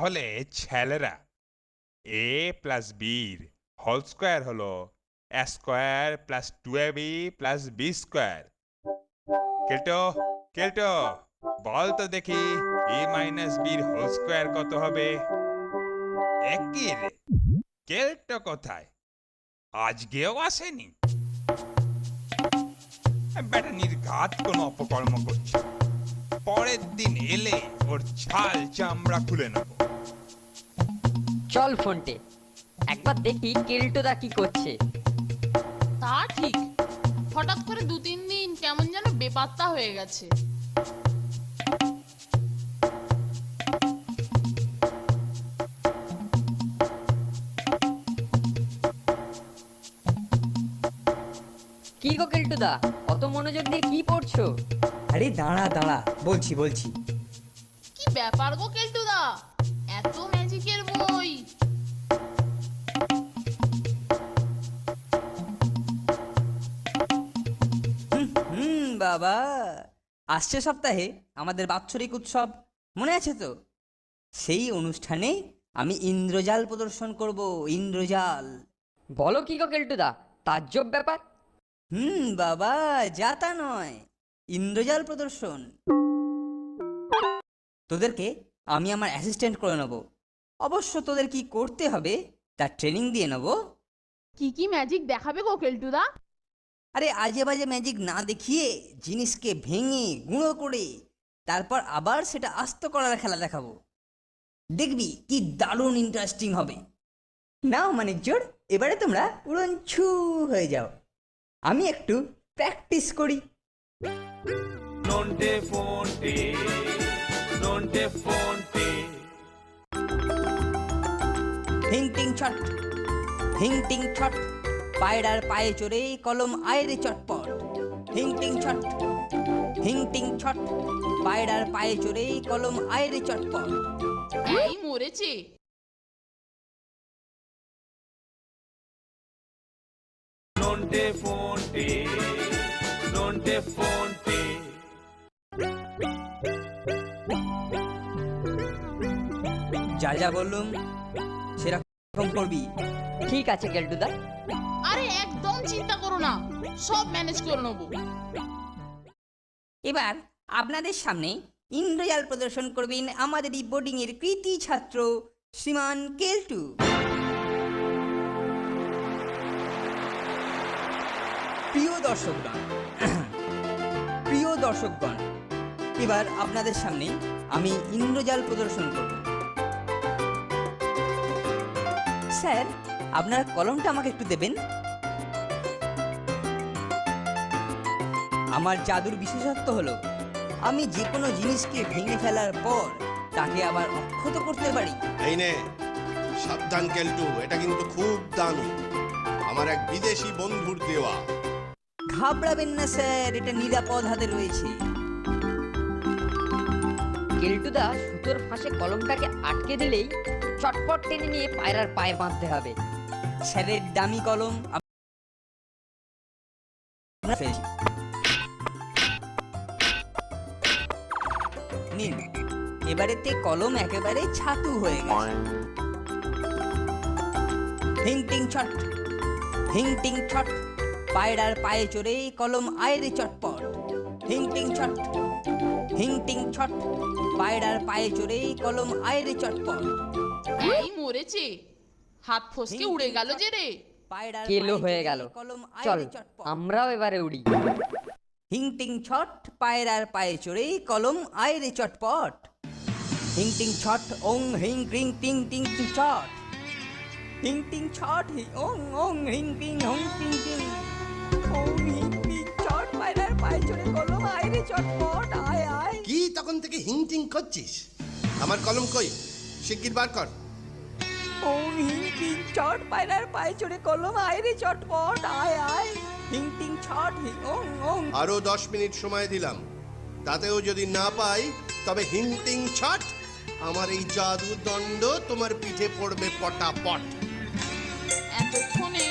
তাহলে ছেলেরা A plus বির হোল স্কোয়ার হলো A square plus 2ab plus B square. কেল্টো কেল্টো বল তো দেখি এ মাইনাস বির হোল স্কোয়ার কত হবে? একই রে, কেল্টো কোথায়? আজকেও আসেনি। বেটা নির্ঘাত কোনো অপকর্ম করছে। পরের দিন এলে ওর ছাল চামড়া খুলে নেব। চল ফোনটে, একবার দেখি কেল্টোদা কি করছে। তা ঠিক, হঠাৎ করে 2-3 দিন কেমন যেন বেপাত্তা হয়ে গেছে। কি গো কেল্টোদা, অত মনোযোগ দিয়ে কি পড়ছো? আরে দাঁড়া দাঁড়া, বলছি বলছি। কি ব্যাপার গো কেলটুদা, এত ম্যাজিকের বই? বাবা, আসছে সপ্তাহে আমাদের বাৎসরিক উৎসব, মনে আছে তো? সেই অনুষ্ঠানে আমি ইন্দ্রজাল প্রদর্শন করব, ইন্দ্রজাল। বলো কি গো কেল্টোদা, তাজ্জব ব্যাপার। বাবা, যা তা নয়, ইন্দ্রজাল প্রদর্শন। তোদেরকে আমি আমার অ্যাসিস্ট্যান্ট করে নেব। অবশ্য তোদের কি করতে হবে তার ট্রেনিং দিয়ে নেব। কি কি ম্যাজিক দেখাবে গো কেলটুদা? আরে আজে বাজে ম্যাজিক না দেখিয়ে জিনিসকে ভেঙে গুঁড়ো করে তারপর আবার সেটা আস্ত করার খেলা দেখাবো। দেখবি কি দারুণ ইন্টারেস্টিং হবে। নাও মানিকজোড়, এবারে তোমরা উড়নছু হয়ে যাও, আমি একটু প্র্যাকটিস করি। Nonte fonte, nonte fonte. হিংটিং ছট, হিংটিং ছট, পায়রার পায়ে চড়ে কলম আয়রে চটপট। হিংটিং ছট, হিংটিং ছট, পায়রার পায়ে চড়ে কলম আয়রে চটপট। এই মরেছে। Nonte fonte, nonte fonte. যা যা বললুম সেরকম করবি। ঠিক আছে কেল্টোদা। আরে একদম চিন্তা করো না, সব ম্যানেজ করে নেবো। এবার আপনাদের সামনে ইন্দ্রজাল প্রদর্শন করবেন আমাদের এই বোর্ডিং এর কৃতি ছাত্র শ্রীমান কেলটু। প্রিয় দর্শকগণ, প্রিয় দর্শকগণ, এবার আপনাদের সামনে আমি ইন্দ্রজাল প্রদর্শন করব। স্যার, আপনার কলমটা আমাকে একটু দেবেন। আমার জাদুর বিশেষত্ব হলো আমি যে কোনো জিনিসকে ভেঙে ফেলার পর তাকে আবার অক্ষত করতে পারি। এই নে, সাবধান কেলটু, এটা কিন্তু খুব দামি, আমার এক বিদেশি বন্ধুর দেওয়া। ঘাবড়াবেন না স্যার, এটা নিরাপদ হাতে রয়েছে। কেল্টোদা সুতোর ফাঁসে কলমটাকে আটকে দিলেই চটপট টেনে নিয়ে পায়রার পায়ে বাঁধতে হবে। স্যারের দামি কলম আমরা ফেলছি। নিন, এবারেতে কলম একেবারে ছাতু হয়ে গেছে। হিংটিং ছট, হিংটিং ছট, পায়রার পায়ে চড়ে কলম আয়রে চটপট। হিংটিং ছট, হিংটিং ছট, পায়রার পায়ে চড়ে কলম আয়রে চটপট। এই মরেছে, হাত ফসকে উড়ে গেল যে রে। পায়রার কেলো পায়ে হয়ে চড়ে গেল। কলম চল আয়রে চটপট। আমরাও এবারে উড়ি। হিংটিং ছট, পায়রার পায়ে চড়ে কলম আয়রে চটপট। হিংটিং ছট, ওং হিং ক্রিং টিং টিং টিং ছট। হিংটিং ছট, ওং ওং হিং ক্রিং হং টিং টিং। ওং হিং ক্রিং ছট, পায়রার পায়ে চড়ে কলম আয়রে চটপট। আয় আয়। কি তখন থেকে হিংটিং করছিস? আমার কলম কই? শিগগির বার কর। ওং হিং ক্রিং ছট, পায়রার পায়ে চড়ে কলম আয়রে চটপট। আয় আয়। হিংটিং ছট, ওং ওং। আরো 10 মিনিট সময় দিলাম, তাতেও যদি না পাই তবে হিংটিং ছট, আমার এই জাদু দণ্ড তোমার পিঠে পড়বে পটাপট। এতক্ষণে